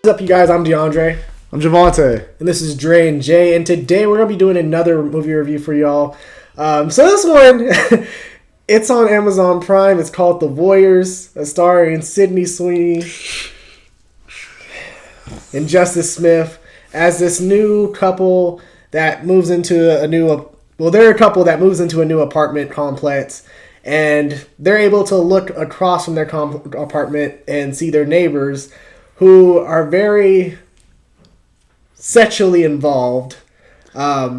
What's up, you guys? I'm DeAndre. I'm Javante. And this is Dre and Jay. And today we're going to be doing another movie review for y'all. So this one, it's on Amazon Prime. It's called The Voyeurs, starring Sydney Sweeney and Justice Smith as this new couple that moves into a new... Well, they're a couple that moves into a new apartment complex. And they're able to look across from their apartment and see their neighbors who are very sexually involved. They're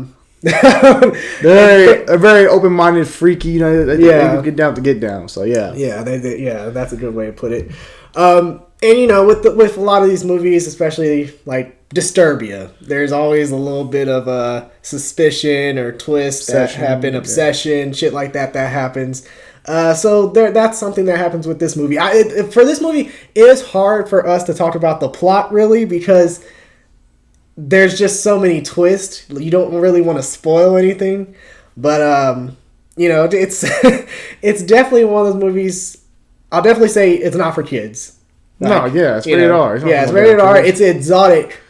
very open-minded, freaky. You know, they get down to get down. So yeah, that's a good way to put it. And you know, with a lot of these movies, especially like Disturbia, there's always a little bit of a suspicion or twist obsession, shit like that happens. So that's something that happens with this movie. For this movie, it is hard for us to talk about the plot, really, because there's just so many twists. You don't really want to spoil anything. But, you know, it's it's definitely one of those movies. I'll definitely say it's not for kids. It's rated R. It's rated R. It's an exotic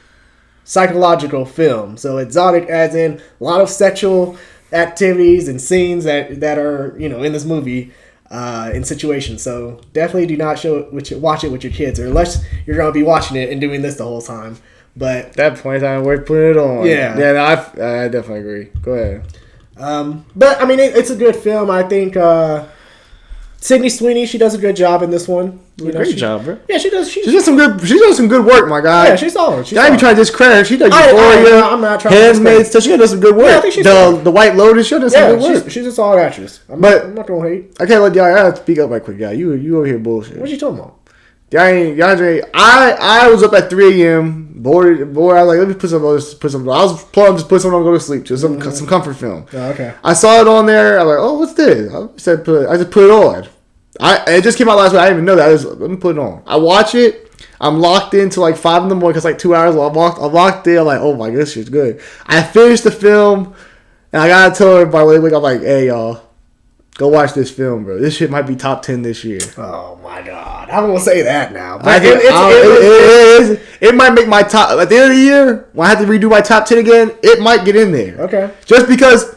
psychological film. So exotic as in a lot of sexual activities and scenes that are, you know, in this movie in situations. So definitely do not watch it with your kids, or unless you're going to be watching it and doing this the whole time. But at that point in time, we're putting it on. I definitely agree. Go ahead. But I mean, it's a good film. I think Sydney Sweeney, she does a good job in this one. Great job, bro. Yeah, she does. She does some good. She does some good work, my guy. Yeah, she's solid. I ain't trying to discredit. She does Voyeurs. I'm not trying to Handmaids. So she does some good work. Yeah, I think she's the White Lotus. She does some good work. She's a solid actress. I'm not gonna hate. I can't let y'all. I have to speak up right quick, guy. You over here bullshit. What you talking about? I was up at 3 a.m. Bored. I was like, let me put some. I was planning just put something on, go to sleep. Just some comfort film. Oh, okay. I saw it on there. I was like, oh, what's this? I just put it on. It just came out last week. I didn't even know that. Let me put it on. I watch it. I'm locked in till like 5 in the morning because like 2 hours. I'm locked there. Like, oh my god, this shit's good. I finished the film, and I gotta tell everybody when they wake up, like, hey y'all, go watch this film, bro. This shit might be top 10 this year. Oh my god, I won't say that now. But it might make my top at the end of the year when I have to redo my top 10 again. It might get in there. Okay, just because.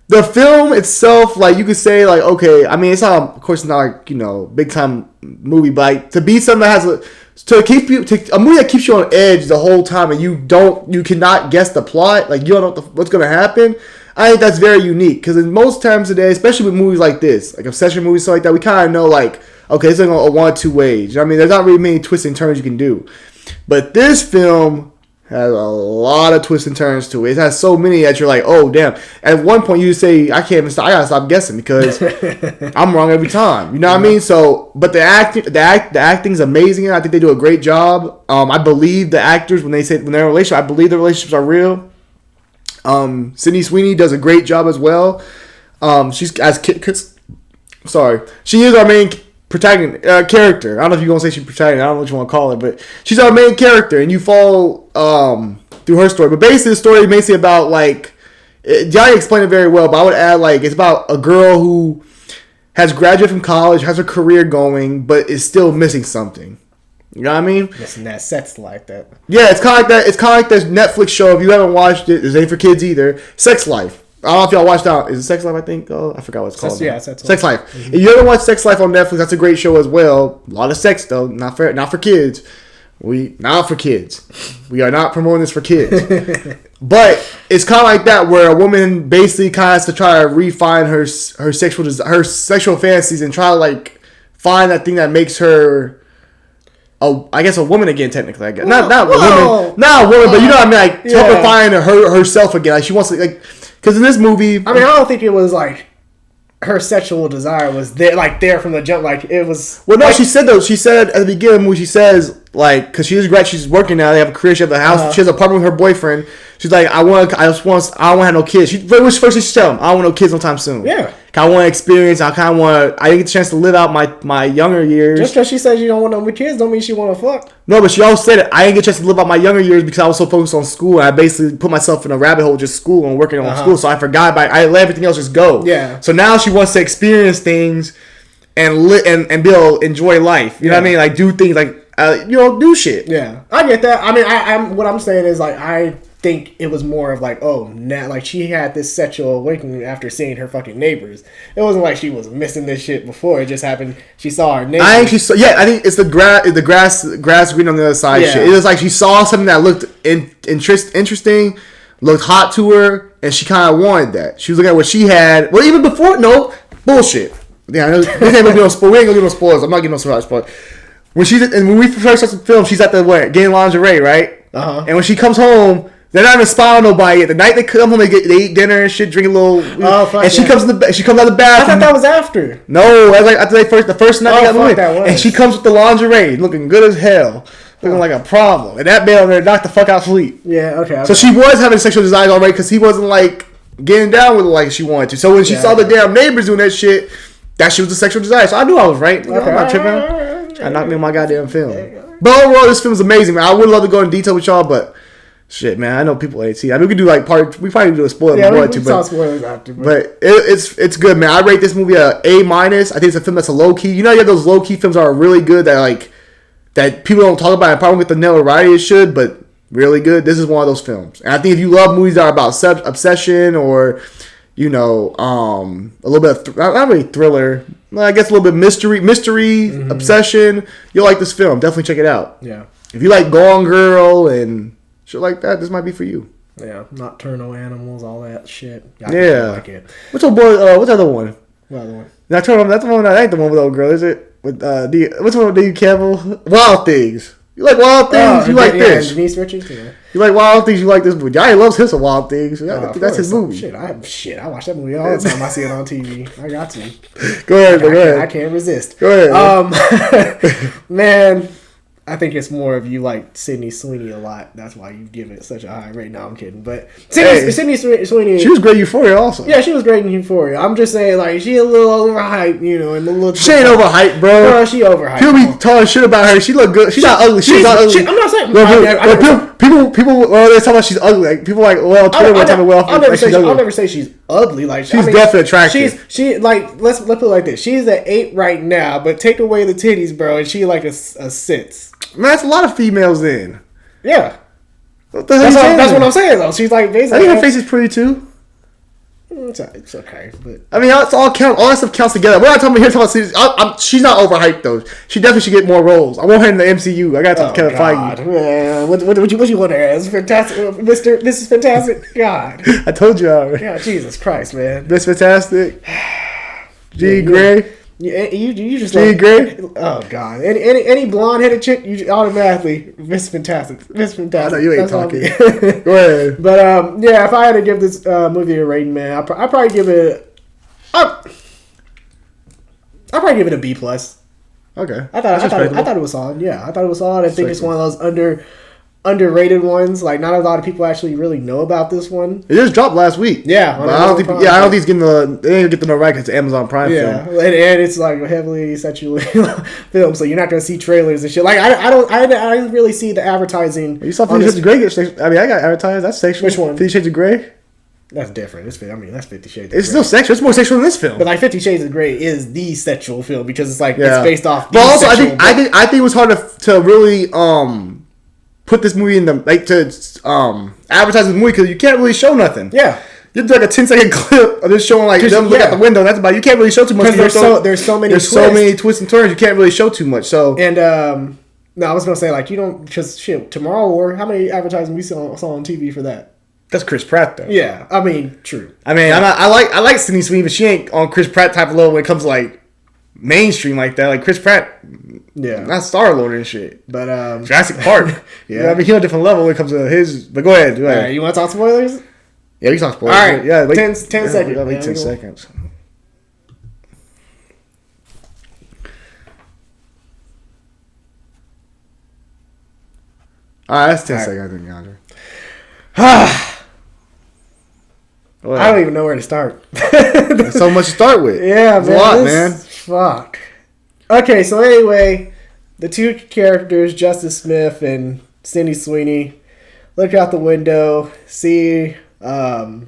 The film itself, like, you could say, like, okay, I mean, it's not, of course, not like, you know, big time movie, but like, to be something that has a movie that keeps you on edge the whole time, and you cannot guess the plot, like, you don't know what's gonna happen. I think that's very unique, because in most times today, especially with movies like this, like obsession movies, stuff like that, we kind of know, like, okay, it's going to go one or two ways. You know what I mean? There's not really many twists and turns you can do, but this film has a lot of twists and turns to it. It has so many that you're like, oh damn. At one point you say, I can't even stop. I gotta stop guessing because I'm wrong every time. You know what I mean? So, but the acting's amazing. I think they do a great job. I believe the actors when they're in a relationship. I believe the relationships are real. Sydney Sweeney does a great job as well. She is our main protagonist character. I don't know if you're gonna say she's protagonist. I don't know what you want to call her, but she's our main character, and you follow through her story. But basically, the story is about like Johnny explained it very well. But I would add like it's about a girl who has graduated from college, has her career going, but is still missing something. You know what I mean? Missing that sex life. That yeah, it's kind of like that. It's kind of like this Netflix show. If you haven't watched it, it ain't for kids either. Sex Life. I don't know if y'all watched that. Is it Sex Life, I think? Oh, I forgot what it's called. Yeah, Sex Life. Mm-hmm. If you ever watch Sex Life on Netflix, that's a great show as well. A lot of sex, though. Not for kids. Not for kids. We are not promoting this for kids. But it's kind of like that, where a woman basically kind of has to try to refine her sexual fantasies and try to, like, find that thing that makes her... I guess a woman again, technically. I guess. Not a woman, but you know what I mean? Like, help her find herself again. Like, she wants to, like... Because in this movie... I mean, I don't think it was, like, her sexual desire was there from the jump. Like, it was... Well, no, like, she said at the beginning of the movie, she says, like, because she's working now, they have a career, she has a house, she has an apartment with her boyfriend. She's like, I don't want to have no kids. First she tell him, I don't want no kids no time soon. Yeah. I want to experience, I didn't get a chance to live out my younger years. Just because she says you don't want no more kids don't mean she want to fuck. No, but she also said it. I didn't get a chance to live out my younger years because I was so focused on school. And I basically put myself in a rabbit hole just school and working on school. So I forgot I let everything else just go. Yeah. So now she wants to experience things and be able to enjoy life. You know what I mean? Like do things like do shit. Yeah, I get that. I mean, I'm what I'm saying is like I think it was more of like, oh, now like she had this sexual awakening after seeing her fucking neighbors. It wasn't like she was missing this shit before. It just happened. She saw her neighbors. I think she saw. Yeah, I think it's the grass green on the other side. Yeah. Shit. It was like she saw something that looked interesting, looked hot to her, and she kind of wanted that. She was looking at what she had. Well, even before, no bullshit. Yeah, this ain't gonna be no spoilers. We ain't gonna give no spoilers. I'm not giving no spoilers. When we first start the film, she's at the getting lingerie, right? And when she comes home, they're not even spying on nobody yet. The night they come home, they eat dinner and shit, drink a little. And she comes out of the bathroom. I thought that was after. No, that was like after the first night they got moving. And she comes with the lingerie, looking good as hell, looking like a problem. And that man there knocked the fuck out sleep. Yeah, okay. So she was having sexual desires already because he wasn't like getting down with it like she wanted to. So when she saw the damn neighbors doing that shit, that shit was a sexual desire. So I knew I was right. Okay. I'm not tripping. Trying to knock me on my goddamn film. But overall, this film is amazing, man. I would love to go in detail with y'all, but shit, man, I know people hate see. I mean, we could do like we probably do a spoiler if we want to, but spoilers after. But it's good, man. I rate this movie a A-. I think it's a film that's a low key. You know, you have those low key films that are really good that people don't talk about and probably get the notoriety it should, but really good. This is one of those films, and I think if you love movies that are about obsession or a little bit of not really thriller, I guess a little bit mystery, obsession, you'll like this film. Definitely check it out. Yeah, if you like Gone Girl and shit like that, this might be for you. Yeah, Nocturnal Animals, all that shit. I like it. What's the boy? What's the other one? What other one? Nocturnal. That's the one. That ain't the one with the old girl, is it? With what's the one with D. Campbell? Wild Things. You like Wild Things? You like this? Denise Richards. Yeah. You like Wild Things? You like this movie? Johnny loves his Wild Things. That's his movie. I watch that movie all the time. I see it on TV. I got to. Go ahead. I can't resist. Go ahead. Man. I think it's more of you like Sydney Sweeney a lot. That's why you give it such a high rate. No, I'm kidding. But Sydney Sweeney... She was great in Euphoria also. Yeah, she was great in Euphoria. I'm just saying, like, she a little overhyped, and a little... She ain't overhyped, bro. No, she overhyped. People be talking shit about her. She look good. She's not ugly. She's not ugly. I'm not saying... People, they're talking about she's ugly. Like, people like, Twitter will tell me, I'll never say she's ugly. Like, she's definitely attractive. She like, let's put it like this. She's an 8 right now, but take away the titties, bro, and she like a 6. Man, that's a lot of females then. Yeah. What the hell that's what I'm saying, though. She's like basically... I think her face is pretty, too. It's okay, but... I mean, it's all that stuff counts together. We're not talking about she's not overhyped, though. She definitely should get more roles. I want her in the MCU. I gotta talk to Kevin Feige. Man. What you want her as? Fantastic... Mrs. Fantastic? God. I told you already. Yeah, Jesus Christ, man. Miss Fantastic. G. Gray. You just like Gray? Oh God! Any blonde headed chick, you automatically Miss Fantastic. Miss Fantastic. I know you ain't talking. Go ahead. But if I had to give this movie a rating, man, I'd probably give it. I'd probably give it a B plus. Okay. I thought it was solid. Yeah, I thought it was solid. I think it's one of those underrated ones. Like, not a lot of people actually really know about this one. It just dropped last week. Yeah, but I don't think it's getting they ain't getting the right because it's Amazon Prime film. Yeah, and it's like a heavily sexually film, so you're not gonna see trailers and shit. Like, I didn't really see the advertising. You saw 50 Shades of Grey? I mean, I got advertised. That's sexual. Which one? 50 Shades of Grey. That's different. That's 50 Shades of Grey. It's still sexual. It's more sexual than this film. But like 50 Shades of Grey is the sexual film because it's like it's based off. But also, I think it was hard to really put this movie in to advertise this movie because you can't really show nothing. Yeah. You have like a 10-second clip of this showing like them look out the window. That's about you can't really show too much. There's so many twists and turns. You can't really show too much. So no, I was gonna say like you don't because shit Tomorrow War. How many advertisements we saw on TV for that? That's Chris Pratt though. Yeah, I mean true. I mean I like Sydney Sweeney, but she ain't on Chris Pratt type of level when it comes to like mainstream like that. Like Chris Pratt. Yeah, not Star-Lord and shit. But Jurassic Park. Yeah, I mean he's on a different level when it comes to his. But go ahead. All right, you want to talk spoilers? Yeah, we can talk spoilers. All right, yeah, 10 seconds. Wait 10 seconds. All right, that's 10 seconds. I think, Andre. I don't even know where to start. There's so much to start with. Yeah, man. A lot, man. Fuck. Okay, so anyway, the two characters, Justice Smith and Sydney Sweeney, look out the window, see the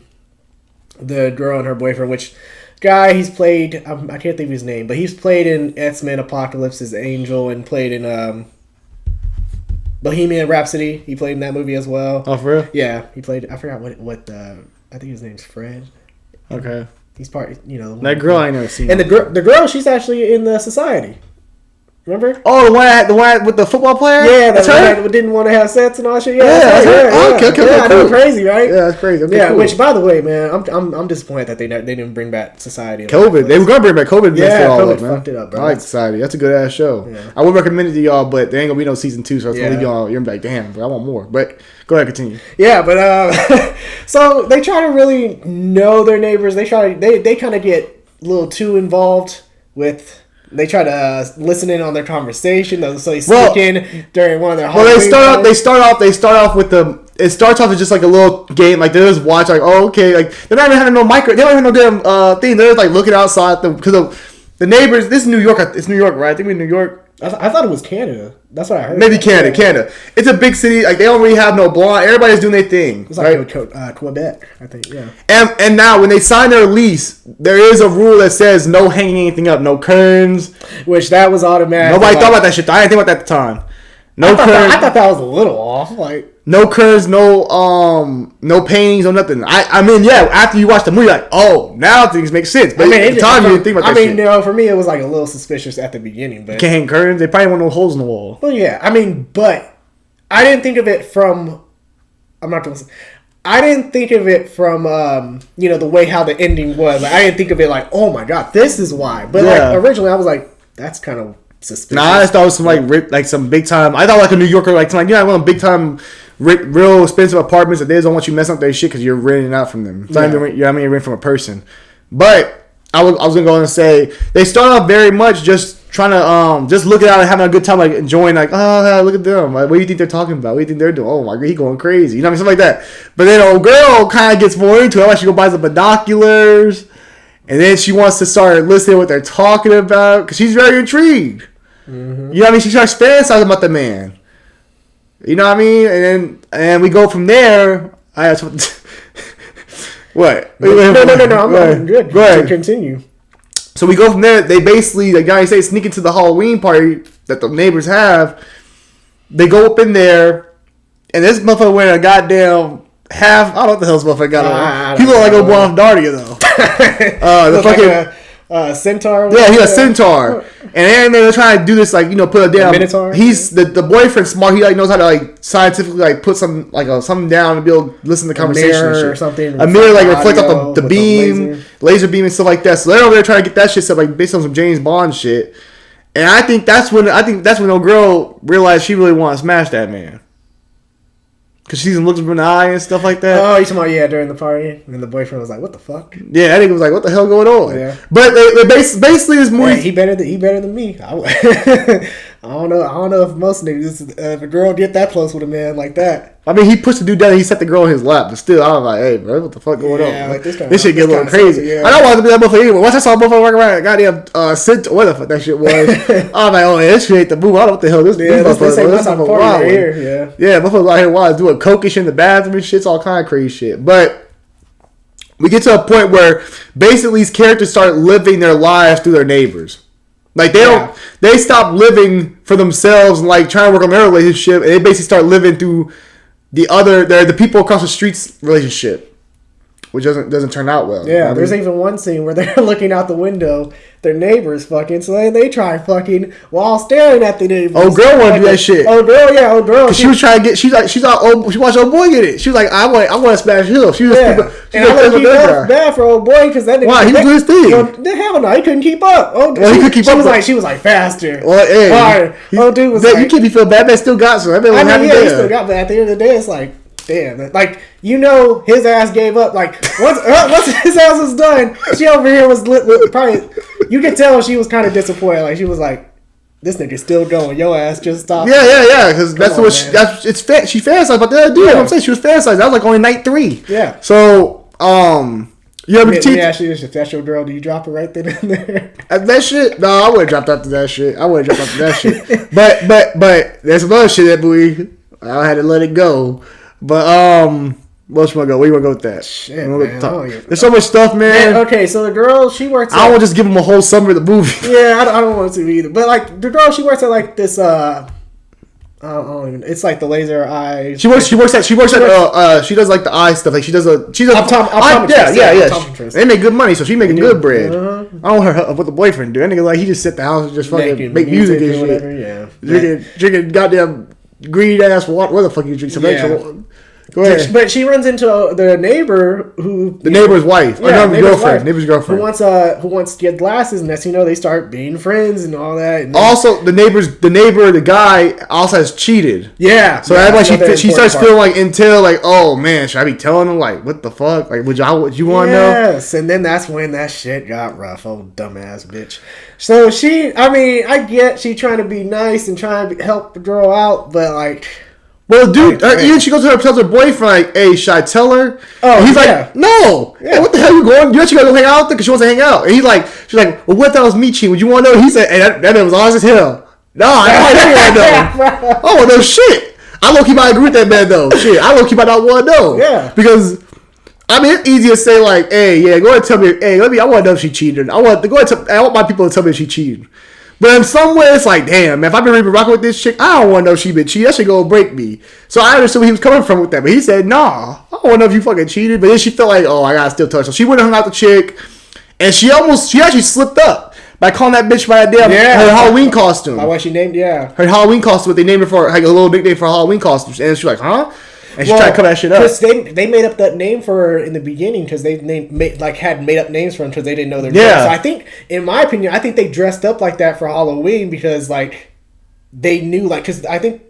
girl and her boyfriend, which guy he's played, I can't think of his name, but he's played in X-Men Apocalypse as Angel and played in Bohemian Rhapsody. He played in that movie as well. Oh, for real? Yeah, he played. I forgot what. I think his name's Fred. Okay. He's part. That girl I ain't never seen. And the girl, she's actually in the Society. Remember? Oh, the one with the football player? Yeah, that's her. That didn't want to have sex and all that shit. Yeah, that's her. Yeah. Okay, I know, cool. crazy, right? Yeah, that's crazy. Okay, yeah, cool. which by the way, man, I'm disappointed that they didn't bring back Society. COVID. They were gonna bring back COVID. Yeah, all COVID up, man. fucked it up, bro. I like Society. That's a good ass show. Yeah. I would recommend it to y'all, but there ain't gonna be no season 2, so I was gonna leave y'all. You're gonna be like, damn, bro, I want more. But go ahead, continue. Yeah, but so they try to really know their neighbors. They kind of get a little too involved with. They try to listen in on their conversation. So they sneak in during one of their. Well, they start off with the. It starts off as just like a little game. Like they just watch. Like, oh, okay. Like they're not even having no micro. They don't even have no damn thing. They're just like looking outside because of the neighbors. This is New York. It's New York, right? I think we're in New York. I thought it was Canada. That's what I heard. Maybe Canada. It's a big city. Like they don't really have no blonde. Everybody's doing their thing. It's like Quebec, I think. Yeah. And now when they sign their lease, there is a rule that says no hanging anything up, no curtains. Which that was automatic. Nobody thought about that shit. I didn't think about that at the time. I thought that was a little off. Like no curtains, no paintings, no nothing. I mean, yeah. After you watch the movie, like, oh, now things make sense. But at the time, you didn't think about that shit. For me, it was like a little suspicious at the beginning. But you can't hang curtains. They probably want no holes in the wall. Well, yeah. I mean, but I didn't think of it from. I'm not gonna. I didn't think of it from the way how the ending was. Like, I didn't think of it like, oh my god, this is why. But like originally, I was like, that's kind of suspicious. Nah, I just thought it was some big time. I thought like a New Yorker, like one of big time, real expensive apartments that they just don't want you messing up their shit because you're renting out from them. You're renting from a person. But I was gonna go and say they start off very much just trying to just looking out and having a good time, like enjoying, like, oh, look at them. Like, what do you think they're talking about? What do you think they're doing? Oh my god, he going crazy. You know what I mean? Something like that. But then old girl kind of gets more into it. Like she go buy some binoculars. And then she wants to start listening to what they're talking about because she's very intrigued. Mm-hmm. You know what I mean? She starts fantasizing about the man. You know what I mean? And then we go from there. What? No. I'm good. Go ahead. Continue. So we go from there. They basically, like I say, sneak into the Halloween party that the neighbors have. They go up in there, and this motherfucker wearing a goddamn half. I don't know what the hell this motherfucker got on. He look like a boy off Dardia though. The fucking like a centaur. Yeah, he's a centaur. And they're trying to do this, like, put a damn. Minotaur. He's the boyfriend's smart. He like knows how to like scientifically like put some like something down and be able to listen to the conversation mirror and shit. Or something. A mirror like reflects off the beam, laser beam and stuff like that. So they're over there trying to get that shit set like based on some James Bond shit. And I think that's when the girl realized she really wants to smash that man. Cause she looks him in the eye and stuff like that. Oh, you talking about during the party, and the boyfriend was like, "What the fuck?" Yeah, I think it was like, "What the hell going on?" Yeah. But they basically this movie. Yeah, he better than me. I don't know if most niggas, if a girl get that close with a man like that. I mean, he pushed the dude down and he set the girl in his lap, but still, I was like, "Hey, bro, what the fuck going on?" Like this shit get a little crazy. Yeah. I don't want to be that motherfucker anyway. Once I saw a motherfucker walking around, goddamn, what the fuck that shit was. I was like, "Oh, man, this shit ain't the move. I don't know what the hell this motherfucker right here." Yeah, motherfuckers out here wild doing cokish in the bathroom and shit. It's all kind of crazy shit, but. We get to a point where basically these characters start living their lives through their neighbors. Like they stop living for themselves and like trying to work on their relationship, and they basically start living through the people across the street's relationship, which doesn't turn out well. Yeah, there's even one scene where they're looking out the window, their neighbors fucking, so they try fucking while staring at the neighbors. Oh, girl want to do that shit. Oh, girl. She was trying to get. She watched old boy get it. She was like, I want to smash him. She was. Yeah. And I felt bad for old boy because that nigga. Why? He was doing his thing. Hell no, he couldn't keep up. Oh, well, he could keep up. She was like faster. Well, hey, dude was you can't be feel bad. Man still got some. He still got. But at the end of the day, it's like. Damn, like his ass gave up. Like once his ass was done, she over here was probably. You could tell she was kind of disappointed. Like she was like, "This nigga's still going. Your ass just stopped." Yeah. Because that's what she fantasized about the other dude. You know what I'm saying? She was fantasizing. That was like only night 3. Yeah. So Let me ask you this: if that's your girl, do you drop her right then and there? That shit? No, I wouldn't drop after that shit. But there's some other shit that movie. I had to let it go. But where else you wanna go? Where you wanna go with that? Shit, man. There's so much stuff, man. Okay, so the girl, she works. I don't want to just give them a whole summary of the movie. Yeah, I don't want to either. But like the girl, she works at like this I don't even. It's like the laser eyes. She works at she does like the eye stuff. Like she does optometrist. They make good money, so she making good bread. Uh-huh. I don't know what the boyfriend do. That nigga like he just sit at the house and just fucking make music and shit. Whatever, yeah. Drinking goddamn green ass water. Where the fuck you drink some extra water? Go ahead. But she runs into the neighbor neighbor's wife. Neighbor's girlfriend. Who wants to get glasses, and they start being friends and all that. And also, the guy also has cheated. Yeah. So that's why she starts feeling like until like, oh man, should I be telling him like what the fuck? Like would you want to know? Yes, and then that's when that shit got rough. Oh dumbass bitch. So I get she trying to be nice and trying to help the girl out, but like. Well, dude, even she goes to tells her boyfriend, like, hey, should I tell her? Oh, and he's like, no. Yeah. Hey, what the hell are you going? You actually got to go hang out with her because she wants to hang out. And she's like, well, what the hell is me cheating? Would you want to know? He said, hey, that man was honest as hell. No, I don't want to know. Oh, no shit. I low-key might agree with that man, though. Shit, I low-key might not want to know. Yeah. Because, I mean, it's easy to say, like, hey, yeah, go ahead and tell me, hey, I want to know if she cheated. I want my people to tell me if she cheated. But in some way, it's like, damn, man, if I've been really rocking with this chick, I don't want to know she been cheating. That shit gonna break me. So I understood where he was coming from with that. But he said, nah, I don't want to know if you fucking cheated. But then she felt like, oh, I gotta still touch her. So she went and hung out the chick. And she actually slipped up by calling that bitch by her Halloween costume. By what she named, her Halloween costume. They named her for like a little nickname for Halloween costumes. And she's like, huh? And she tried to cover that shit up. Because they made up that name for her in the beginning because they had made up names for them because they didn't know their names. So I think, in my opinion, they dressed up like that for Halloween because like they knew because I think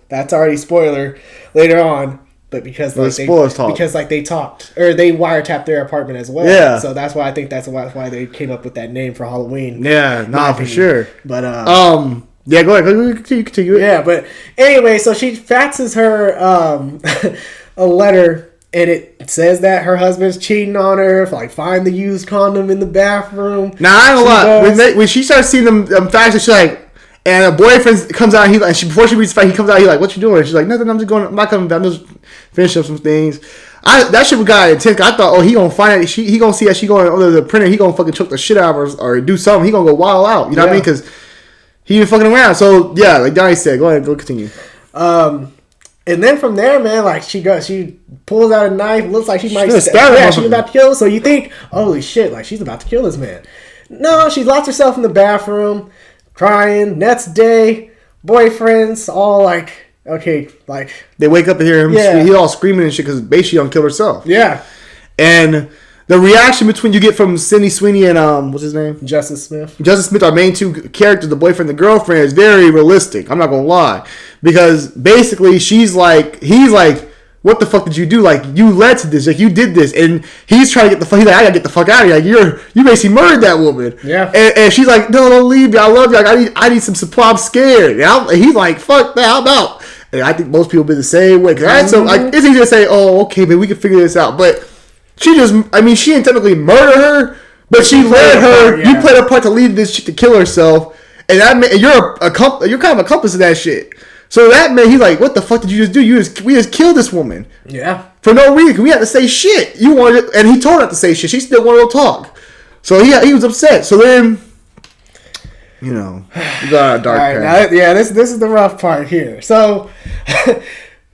that's already spoiler later on. But because they talked or they wiretapped their apartment as well. Yeah. So that's why I think that's why they came up with that name for Halloween. Yeah, for sure. But yeah, go ahead. Continue. Yeah, but anyway, so she faxes her a letter, and it says that her husband's cheating on her. Find the used condom in the bathroom. Now, I don't know. When she starts seeing them faxes, she's like, and a boyfriend comes out, and before she reads the fax, he comes out, he's like, what you doing? She's like, nothing, I'm not coming down, I'm just finishing up some things. That shit got intense. I thought, he gonna find it. He gonna see that she going under the printer. He gonna fucking choke the shit out of her or do something. He gonna go wild out. You know what I mean? Because he been fucking around. So, yeah, like Donnie said, go ahead, go continue. And then from there, man, she pulls out a knife. Looks like she might stab him. She's about to kill him. So you think, holy shit, she's about to kill this man. No, she locks herself in the bathroom, crying. Next day, boyfriends all okay, they wake up and hear him. Yeah. He all screaming and shit because basically she killed herself. Yeah. And the reaction between you get from Sydney Sweeney and what's his name? Justice Smith, our main two characters, the boyfriend and the girlfriend, is very realistic. I'm not gonna lie, because basically he's like, what the fuck did you do? Like, you led to this, you did this, and he's trying to get the fuck. He's like, I gotta get the fuck out of here. Like, you basically murdered that woman. Yeah. And she's like, no, don't leave me. I love you. Like, I need some support. I'm scared. And he's like, fuck that. I'm out. And I think most people be the same way. So it's easy to say, oh, okay, man, we can figure this out, but. She didn't technically murder her, but she led her. You played a part to lead this shit to kill herself, and you're kind of accomplice to that shit. So that man, he's like, what the fuck did you just do? We just killed this woman. Yeah. For no reason. We had to say shit. You wanted, and he told her not to say shit. She still wanted to talk. So he was upset. So then, we got a dark path. This is the rough part here. So.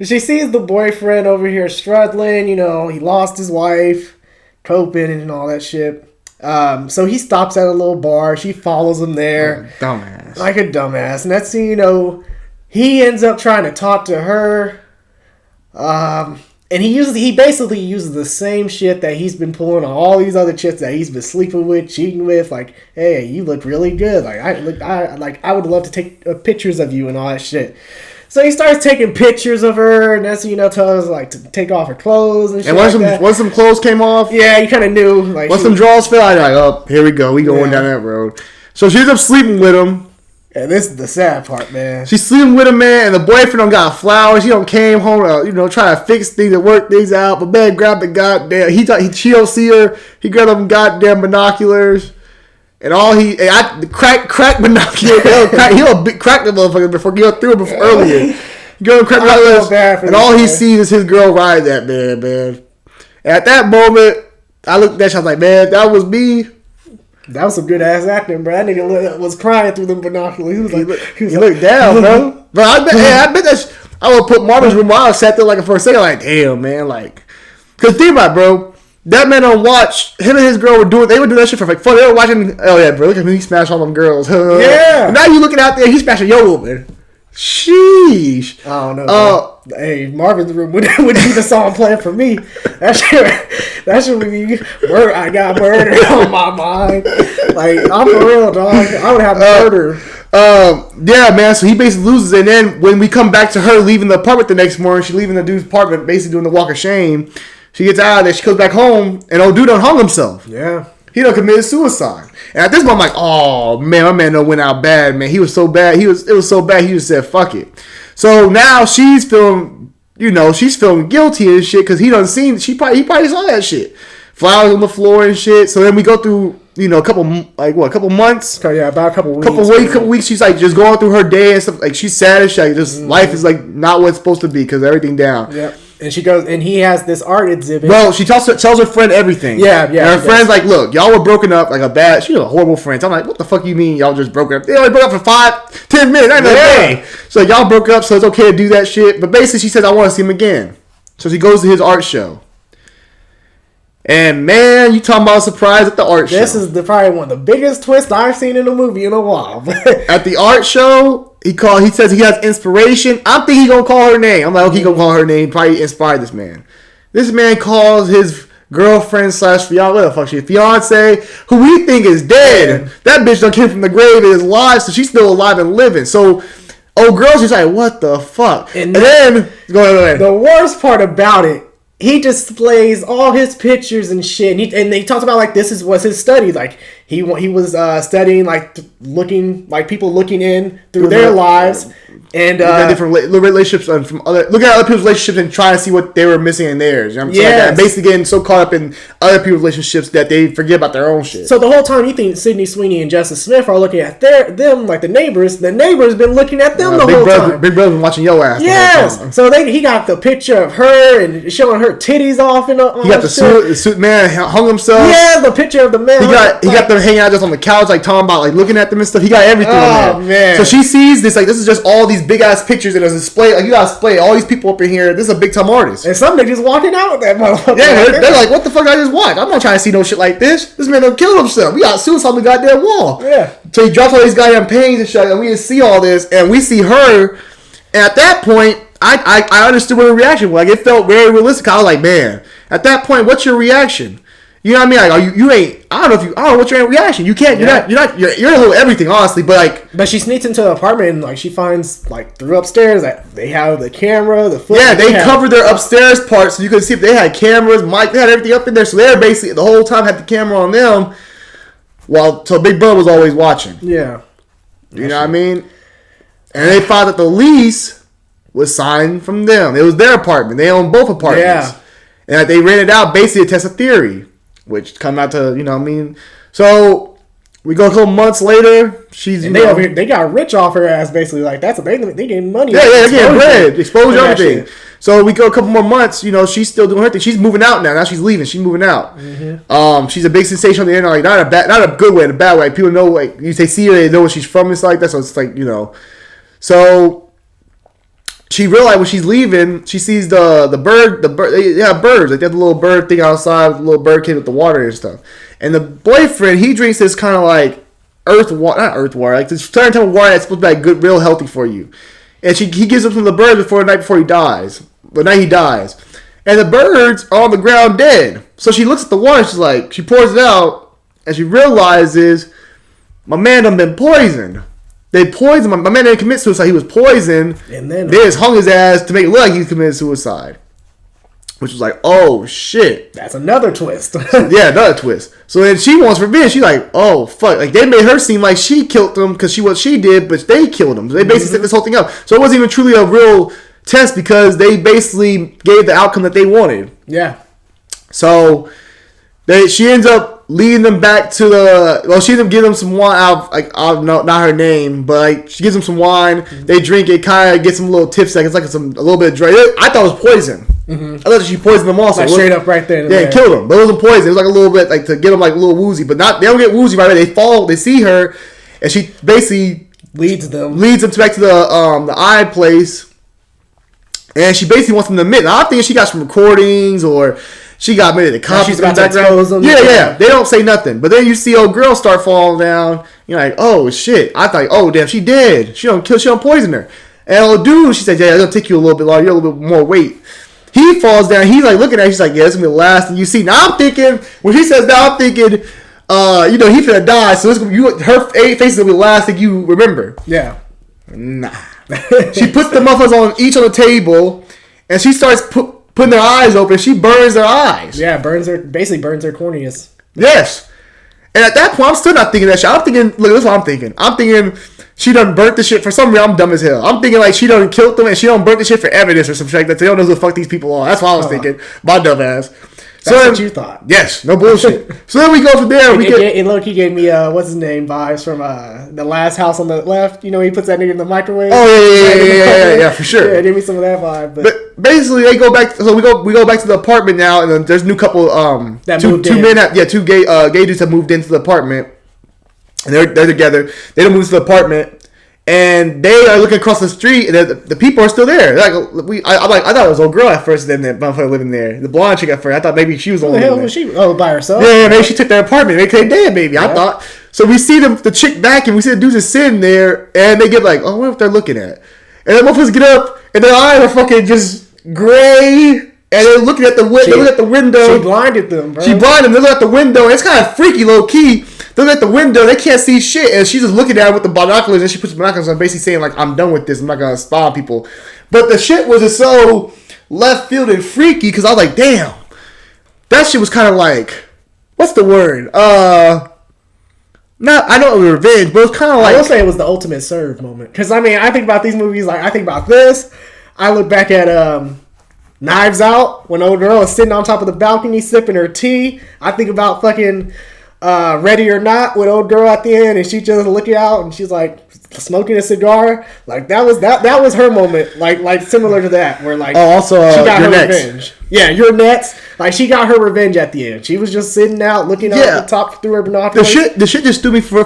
She sees the boyfriend over here struggling, he lost his wife, coping and all that shit. So he stops at a little bar. She follows him there. Dumbass. Like a dumbass. And that's, he ends up trying to talk to her. And he basically uses the same shit that he's been pulling on all these other chicks that he's been sleeping with, cheating with. Like, hey, you look really good. I would love to take pictures of you and all that shit. So he starts taking pictures of her, and that's tells her to take off her clothes and shit. And once some clothes came off, yeah, you kind of knew. Once some drawers fell, I oh, here we go, we going down that road. So she ends up sleeping with him. And this is the sad part, man. She's sleeping with him, man, and the boyfriend don't got flowers. He came home, trying to fix things and work things out. But man, grabbed the goddamn. She don't see her. He grabbed them goddamn binoculars. And crack binoculars. He'll crack the motherfucker before he threw him earlier. He go crack binoculars, and all he sees is his girl ride that man. And at that moment, I looked at that shit, I was like, man, that was me. That was some good ass acting, bro. That nigga was crying through them binoculars. He was like, he looked down, bro. Bro, I bet I would put Marvin's room while I sat there like for a second, like, damn, man, like, because think about it, bro. That man don't watch. Him and his girl were doing that shit for like fun. They were watching. Oh yeah, bro, look at me, he smashed all them girls. Yeah. Now you looking out there, he smashing your woman. Sheesh. I don't know. Hey, Marvin's Room would be the song playing for me. That should be I got murder on my mind. Like, I'm for real, dog. I would have murder. Yeah, man. So he basically loses, and then when we come back to her leaving the apartment the next morning, she's leaving the dude's apartment, basically doing the walk of shame. She gets out of there, she goes back home, and old dude done hung himself. Yeah. He done committed suicide. And at this point, I'm like, oh, man, my man done went out bad, man. He was so bad. It was so bad, he just said, fuck it. So now she's feeling, she's feeling guilty and shit, because he probably saw that shit. Flowers on the floor and shit. So then we go through, a couple months? Yeah, about a couple weeks. Couple weeks, she's like just going through her day and stuff. Like, she's sad and shit. Like, just life is like not what it's supposed to be, because everything down. Yeah. And she goes, and he has this art exhibit. Bro, she tells her friend everything. Yeah. And her friend's like, look, y'all were broken up she's a horrible friend. So I'm like, what the fuck you mean y'all just broke up? They only broke up for 5-10 minutes. I know. So y'all broke up, so it's okay to do that shit. But basically, she says, I want to see him again. So she goes to his art show. And man, you talking about a surprise at the art show. This is probably one of the biggest twists I've seen in a movie in a while. At the art show, he says he has inspiration. I'm thinking he gonna call her name. I'm like, okay, he gonna call her name. Probably inspired this man. This man calls his girlfriend / fiance, what the fuck fiance, who we think is dead. That bitch done came from the grave and is alive, so she's still alive and living. So, old girl, she's like, what the fuck? And then, go ahead. The worst part about it, he displays all his pictures and shit, and he talks about like this was his study. Like he was studying like looking like people looking in through their lives, and different relationships from looking at other people's relationships and trying to see what they were missing in theirs. You know what I'm saying? Like basically getting so caught up in other people's relationships that they forget about their own shit. So the whole time you think Sydney Sweeney and Justice Smith are looking at them like the neighbors. The neighbors been looking at them the whole time. Big brother been watching your ass. Yes. So he got the picture of her and showing her titties off and he got the suit man hung himself. Yeah, the picture of the man. He got them hanging out just on the couch, like talking about like looking at them and stuff. He got everything on there. Man. So she sees this like this is just all these big ass pictures in a display. Like you gotta display all these people up in here. This is a big time artist. And some niggas walking out with that motherfucker. Yeah, they're like, what the fuck I just watched? I'm not trying to see no shit like this. This man done killed himself. We got suicide on the goddamn wall. Yeah. So he drops all these goddamn paintings and shit, and we just see all this, and we see her. And at that point, I understood what her reaction was. Like it felt very realistic. I was like, man, at that point, what's your reaction? You know what I mean? Like, you ain't. I don't know what's your reaction. You can't. You're a little everything, honestly. But like, but she sneaks into the apartment and like she finds like through upstairs that they have the camera, the footage. Yeah, they covered their upstairs part so you could see if they had cameras, mic, they had everything up in there. So they were basically the whole time had the camera on them, so Big Brother was always watching. Yeah, you know what I mean? And they found that the lease was signed from them. It was their apartment. They own both apartments. Yeah, and they rented out basically to test a theory. Which come out to, So we go a couple months later. They got rich off her ass basically. Like they getting money. Yeah, they're getting bread, exposure, everything. So we go a couple more months. She's still doing her thing. She's moving out now. Now she's leaving. She's moving out. Mm-hmm. She's a big sensation on the internet. Like not a good way, in a bad way. People know like they see her, they know where she's from. It's like that. So it's like So she realized when she's leaving, she sees the bird. They have birds. Like they have the little bird thing outside, the little bird kid with the water and stuff. And the boyfriend, he drinks this kind of like not earth water, like this certain type of water that's supposed to be like good, real healthy for you. And he gives it to the birds the night before he dies. The night he dies, and the birds are on the ground dead. So she looks at the water. She's like, she pours it out, and she realizes my man done been poisoned. They poisoned my man. Didn't commit suicide. He was poisoned. And then they just hung his ass to make it look like he committed suicide. Which was like, oh shit. That's another twist. Yeah, another twist. So then she wants revenge. She's like, oh fuck. Like they made her seem like she killed them because she did, but they killed him. So they basically set this whole thing up. So it wasn't even truly a real test because they basically gave the outcome that they wanted. Yeah. So she ends up leading them back to she ends up giving them some wine out, not her name, but like she gives them some wine. Mm-hmm. They drink it, kind of get some little tips. Like it's like a little bit of dry. I thought it was poison. Mm-hmm. I thought she poisoned them also. Like straight up right there. Yeah, killed them. But it wasn't poison. It was like a little bit like to get them like a little woozy, but not. They don't get woozy right away. They fall. They see her, and she basically leads them back to the eye place, and she basically wants them to admit. Now, I'm thinking she got some recordings or she got maybe the cops in the background. Yeah. They don't say nothing, but then you see old girl start falling down. You're like, oh shit! I thought, oh damn, she dead. She don't poison her. And old dude, she said, yeah, it'll take you a little bit longer. You're a little bit more weight. He falls down. He's like looking at her. She's like, yeah, it's gonna be the last. And you see, now I'm thinking when he says that, I'm thinking, he's gonna die. So it's gonna be, her face is gonna be the last thing you remember. Yeah. Nah. She puts the muffins on each on the table, and she starts putting their eyes open. She burns their eyes. Yeah, burns their corneas. Yes. And at that point, I'm still not thinking that shit. I'm thinking, look, this is what I'm thinking. I'm thinking she done burnt the shit for some reason. I'm dumb as hell. I'm thinking like she done killed them and she done burnt the shit for evidence or some shit like that. They don't know who the fuck these people are. That's what I was thinking. My dumb ass. That's what you thought. Yes, no bullshit. So then we go from there. It low-key gave me, what's his name, vibes from The Last House on the Left. You know, he puts that nigga in the microwave. Oh, yeah, for sure. Yeah, it gave me some of that vibe. But basically, they go back. So we go back to the apartment now, and then there's a new couple. Two gay dudes have moved into the apartment, and they're together. They don't move to the apartment. And they are looking across the street, and the people are still there. I thought it was old girl at first, then that motherfucker living there. The blonde chick at first. I thought maybe she was the one. Who the hell was she? Oh, by herself? Yeah, maybe she took their apartment. Maybe they dead, maybe. Yeah. I thought. So we see the chick back, and we see the dudes just sitting there, and they get like, oh, what if they're looking at? And the motherfuckers get up, and their eyes are fucking just gray, and they're looking at the window. They look at the window. She blinded them, bro. They look at the window, and it's kind of freaky, low key. They look at the window, they can't see shit, and she's just looking at it with the binoculars, and she puts the binoculars on, basically saying, like, I'm done with this, I'm not gonna spy on people. But the shit was just so left field and freaky, because I was like, damn. That shit was kind of like, what's the word? I know it was revenge, but it was kind of like... I will say it was the ultimate serve moment. Because, I mean, I think about these movies, like, I think about this. I look back at Knives Out, when old girl is sitting on top of the balcony sipping her tea. I think about fucking... Ready or Not with old girl at the end, and she just looking out and she's like smoking a cigar. Like that was her moment. Like similar to that, where like also she got her next. revenge. Yeah, You're Next. Like she got her revenge at the end. She was just sitting out looking out the top through her binoculars. The shit just took me for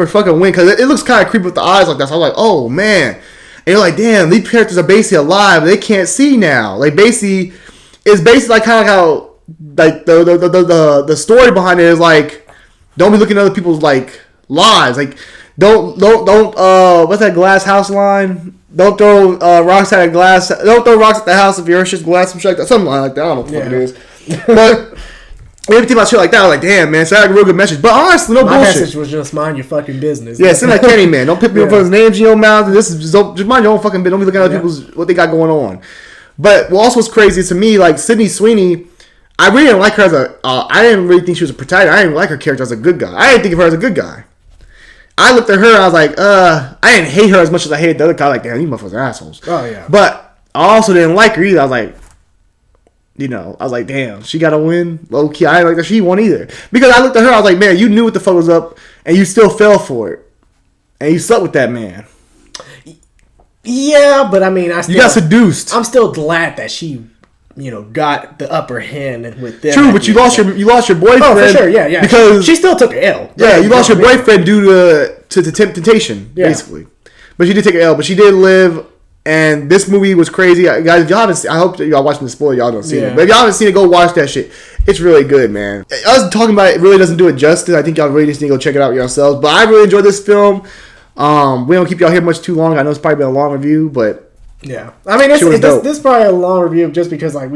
fucking win because it looks kind of creepy with the eyes like that. So I was like, oh man, and you're like, damn, these characters are basically alive. They can't see now. Like basically, it's basically like kind of how. Like the story behind it is like, don't be looking at other people's like lives. Like don't what's that glass house line? Don't throw rocks at a glass. Don't throw rocks at the house if your shit's glass. Some shit like that. Something like that. I don't know what the fuck it is. But everything about shit like that, I was like, damn man, so I had a real good message. But honestly, no bullshit. My message was just mind your fucking business. Yeah, send like Kenny man. Don't pick people's names in your mouth. This is just mind your own fucking business. Don't be looking at other people's what they got going on. But what also was crazy to me, like Sydney Sweeney. I really didn't like her as I didn't really think she was a protagonist. I didn't like her character as a good guy. I didn't think of her as a good guy. I looked at her and I was like, I didn't hate her as much as I hated the other guy. Like, damn, these motherfuckers are assholes. Oh, yeah. But I also didn't like her either. I was like, damn, she got to win. Low key, I didn't like that she won either. Because I looked at her, I was like, man, you knew what the fuck was up and you still fell for it. And you slept with that man. Yeah, but I mean, you got seduced. I'm still glad that she... got the upper hand with them. True, but you lost your boyfriend. Oh, for sure, yeah. Because she still took an L. Yeah, you lost your boyfriend due to temptation, basically. But she did take an L. But she did live, and this movie was crazy, guys. If y'all haven't, I hope that y'all watching the spoiler. Y'all don't see it, but if y'all haven't seen it, go watch that shit. It's really good, man. Us talking about it really doesn't do it justice. I think y'all really just need to go check it out yourselves. But I really enjoyed this film. We don't keep y'all here much too long. I know it's probably been a long review, but. Yeah, I mean, this is probably a long review just because like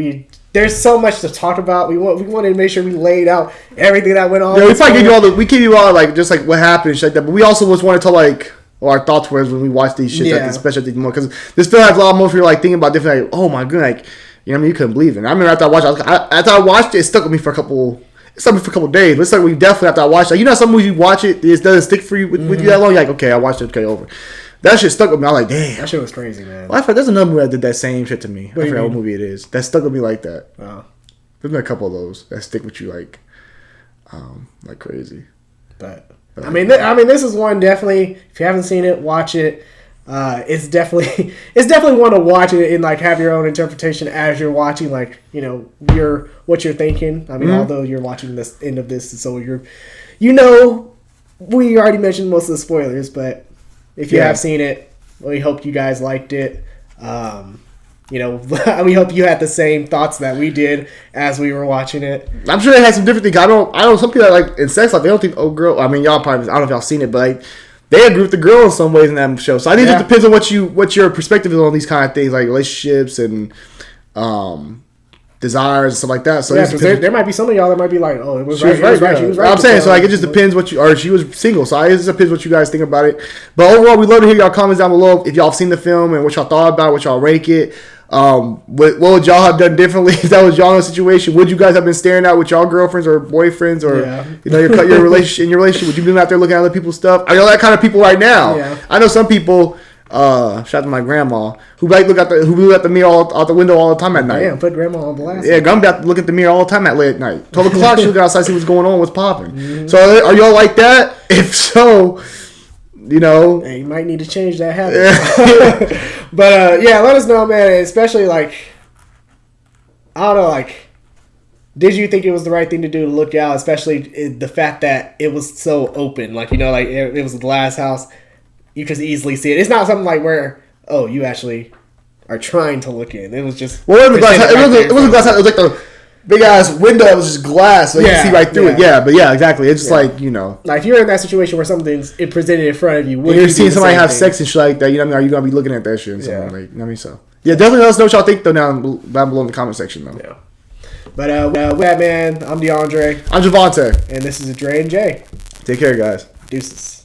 there's so much to talk about. We wanted to make sure we laid out everything that went on. Yeah, we probably give you all like just like what happened and shit like that. But we also just want to tell like what our thoughts were when we watched these shit, like the special things more because this film has a lot more for you like thinking about different. Like, oh my god, like you couldn't believe it. And I remember after I watched it, it stuck with me for a couple. It stuck with me for a couple days. But it's like we definitely after I watched it. Some movies you watch it doesn't stick for you with you that long. You're like, okay, I watched it, okay, over. That shit stuck with me. I was like, damn. That shit was crazy, man. Well, there's another movie that did that same shit to me. I forgot what movie it is. That stuck with me like that. Oh. There's been a couple of those that stick with you like crazy. But I mean, this is one definitely. If you haven't seen it, watch it. It's definitely one to watch it and like have your own interpretation as you're watching. Like what you're thinking. I mean, although you're watching this end of this, so we already mentioned most of the spoilers, but. If you have seen it, we hope you guys liked it. We hope you had the same thoughts that we did as we were watching it. I'm sure they had some different things. I know some people that like in sex life, they don't think, oh girl. I mean, y'all probably, I don't know if y'all seen it, but like they agree with the girl in some ways in that show. So I think it depends on what your perspective is on these kind of things, like relationships and desires and stuff like that. So because there might be some of y'all that might be like, oh, it was she was right. I'm saying, so like it just depends or she was single. So it just depends what you guys think about it. But overall, we'd love to hear y'all comments down below if y'all have seen the film and what y'all thought about it, what y'all rank it. What would y'all have done differently if that was y'all in a situation? Would you guys have been staring out with y'all girlfriends or boyfriends or your relationship? Would you been out there looking at other people's stuff? Are y'all that kind of people right now? Yeah. I know some people. Shout out to my grandma who like look at the mirror out the window all the time at night. Yeah, put grandma on blast. Yeah, grandma look at the mirror all the time at late at night. 12 o'clock she look outside, see what's going on, what's popping. Mm-hmm. So are y'all like that? If so, you might need to change that habit. But let us know, man. Especially like, I don't know, like, did you think it was the right thing to do to look out? Especially the fact that it was so open, like it was a glass house. You could easily see it. It's not something like where you actually are trying to look in. It was just it wasn't a glass house. It was like the big ass window that was just glass, so you can see right through it. Yeah, but exactly. It's just like if you're in that situation where something's presented in front of you, you're seeing somebody have sex and shit like that. Are you gonna be looking at that shit? And something like, what I mean? So definitely let us know what y'all think though down below in the comment section though. Yeah. But with that, man, I'm DeAndre. I'm Javante, and this is Dre and Jay. Take care, guys. Deuces.